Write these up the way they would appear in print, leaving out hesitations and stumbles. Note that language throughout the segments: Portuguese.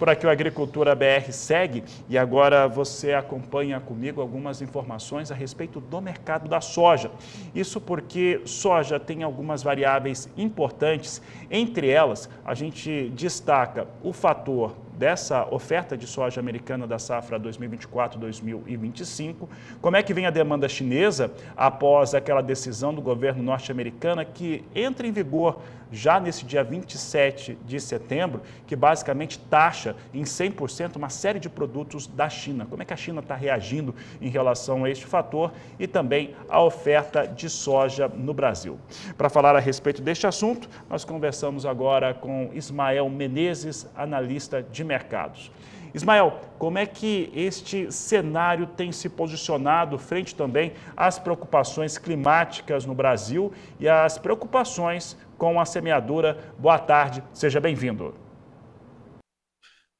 por aqui o Agricultura BR segue e agora você acompanha comigo algumas informações a respeito do mercado da soja. Isso porque soja tem algumas variáveis importantes, entre elas a gente destaca o fator dessa oferta de soja americana da safra 2024-2025, como é que vem a demanda chinesa após aquela decisão do governo norte-americano que entra em vigor já nesse dia 27 de setembro, que basicamente taxa em 100% uma série de produtos da China. Como é que a China está reagindo em relação a este fator e também a oferta de soja no Brasil? Para falar a respeito deste assunto, nós conversamos agora com Ismael Menezes, analista de mercados. Ismael, como é que este cenário tem se posicionado frente também às preocupações climáticas no Brasil e às preocupações com a semeadura? Boa tarde, seja bem-vindo.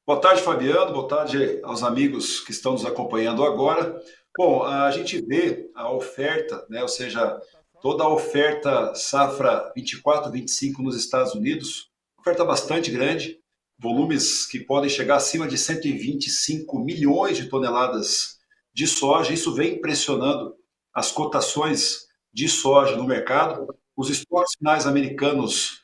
Boa tarde, Fabiano. Boa tarde aos amigos que estão nos acompanhando agora. Bom, a gente vê a oferta, né, ou seja, toda a oferta safra 24-25 nos Estados Unidos, oferta bastante grande, volumes que podem chegar acima de 125 milhões de toneladas de soja. Isso vem pressionando as cotações de soja no mercado. Os estoques finais americanos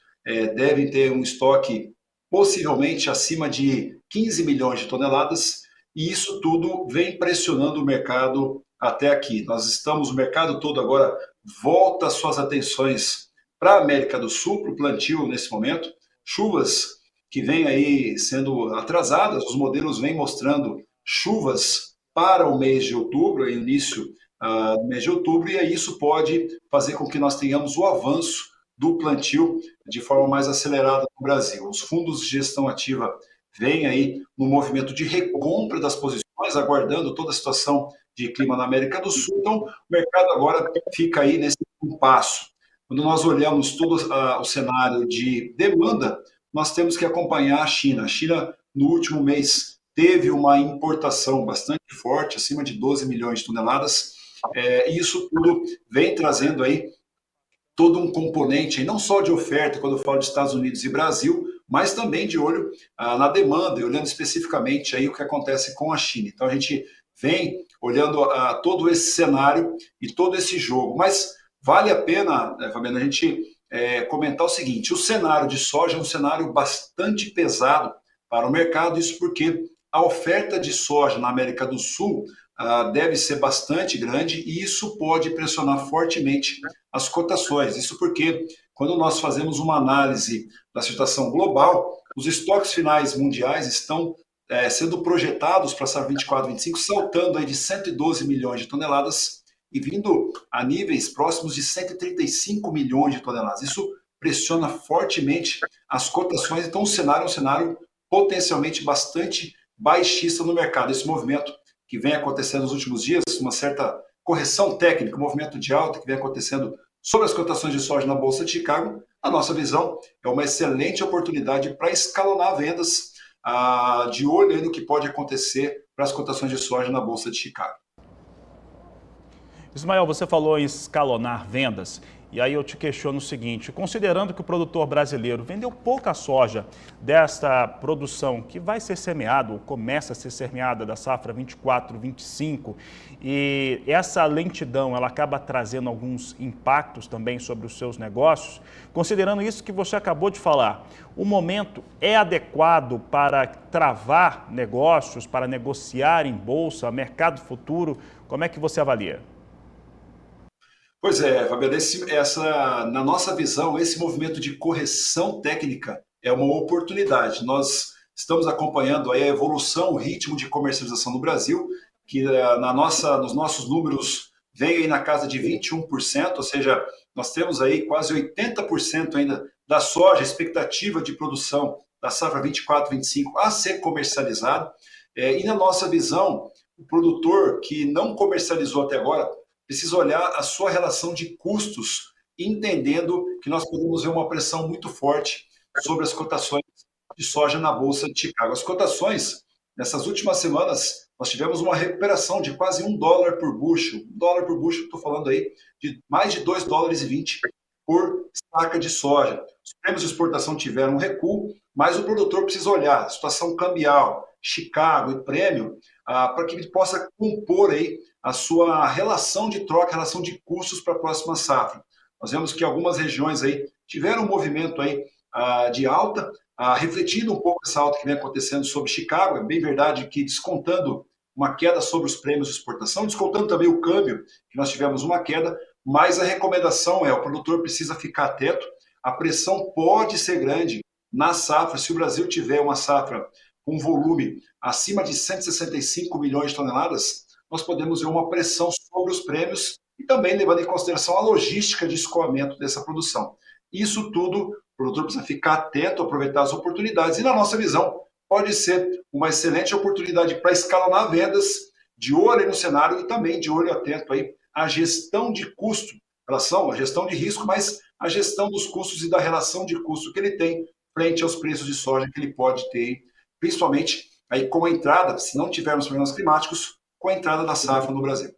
devem ter um estoque possivelmente acima de 15 milhões de toneladas, e isso tudo vem pressionando o mercado até aqui. O mercado todo agora volta suas atenções para a América do Sul, para o plantio nesse momento. Chuvas que vêm aí sendo atrasadas, os modelos vêm mostrando chuvas para o mês de outubro, início do mês de outubro, e aí isso pode fazer com que nós tenhamos o avanço do plantio de forma mais acelerada no Brasil. Os fundos de gestão ativa vêm aí no movimento de recompra das posições, aguardando toda a situação de clima na América do Sul. Então, o mercado agora fica aí nesse compasso. Quando nós olhamos todo o cenário de demanda, nós temos que acompanhar a China. A China, no último mês, teve uma importação bastante forte, acima de 12 milhões de toneladas, e isso tudo vem trazendo aí todo um componente, não só de oferta, quando eu falo de Estados Unidos e Brasil, mas também de olho na demanda, e olhando especificamente aí o que acontece com a China. Então, a gente vem olhando todo esse cenário e todo esse jogo. Mas vale a pena, Fabiano, a gente comentar o seguinte: o cenário de soja é um cenário bastante pesado para o mercado, isso porque a oferta de soja na América do Sul deve ser bastante grande, e isso pode pressionar fortemente as cotações. Isso porque, quando nós fazemos uma análise da situação global, os estoques finais mundiais estão sendo projetados para essa 24-25, saltando aí de 112 milhões de toneladas e vindo a níveis próximos de 135 milhões de toneladas. Isso pressiona fortemente as cotações. Então, o cenário é um cenário potencialmente bastante baixista no mercado. Esse movimento que vem acontecendo nos últimos dias, uma certa correção técnica, um movimento de alta que vem acontecendo sobre as cotações de soja na Bolsa de Chicago, a nossa visão é uma excelente oportunidade para escalonar vendas, de olho no que pode acontecer para as cotações de soja na Bolsa de Chicago. Ismael, você falou em escalonar vendas, e aí eu te questiono o seguinte: considerando que o produtor brasileiro vendeu pouca soja desta produção que vai ser semeada, ou começa a ser semeada da safra 24-25, e essa lentidão ela acaba trazendo alguns impactos também sobre os seus negócios, considerando isso que você acabou de falar, o momento é adequado para travar negócios, para negociar em bolsa, mercado futuro? Como é que você avalia? Pois é, Fabiano, na nossa visão, esse movimento de correção técnica é uma oportunidade. Nós estamos acompanhando aí a evolução, o ritmo de comercialização no Brasil, que nos nossos números vem aí na casa de 21%, ou seja, nós temos aí quase 80% ainda da soja, expectativa de produção da safra 24-25 a ser comercializado. E na nossa visão, o produtor que não comercializou até agora precisa olhar a sua relação de custos, entendendo que nós podemos ver uma pressão muito forte sobre as cotações de soja na Bolsa de Chicago. As cotações, nessas últimas semanas, nós tivemos uma recuperação de quase $1 por bushel. $1 por bushel, estou falando aí de mais de $2,20 por saca de soja. Os prêmios de exportação tiveram um recuo, mas o produtor precisa olhar a situação cambial, Chicago e prêmio, para que ele possa compor aí a sua relação de troca, relação de custos para a próxima safra. Nós vemos que algumas regiões aí tiveram um movimento aí de alta, refletindo um pouco essa alta que vem acontecendo sobre Chicago. É bem verdade que descontando uma queda sobre os prêmios de exportação, descontando também o câmbio, que nós tivemos uma queda, mas a recomendação é o produtor precisa ficar atento, a pressão pode ser grande na safra, se o Brasil tiver uma safra com volume acima de 165 milhões de toneladas, nós podemos ver uma pressão sobre os prêmios e também levando em consideração a logística de escoamento dessa produção. Isso tudo, o produtor precisa ficar atento, aproveitar as oportunidades e, na nossa visão, pode ser uma excelente oportunidade para escalonar vendas, de olho aí no cenário e também de olho atento aí à gestão de custo, relação à gestão de risco, mas a gestão dos custos e da relação de custo que ele tem frente aos preços de soja que ele pode ter, principalmente aí com a entrada, se não tivermos problemas climáticos, com a entrada da safra no Brasil.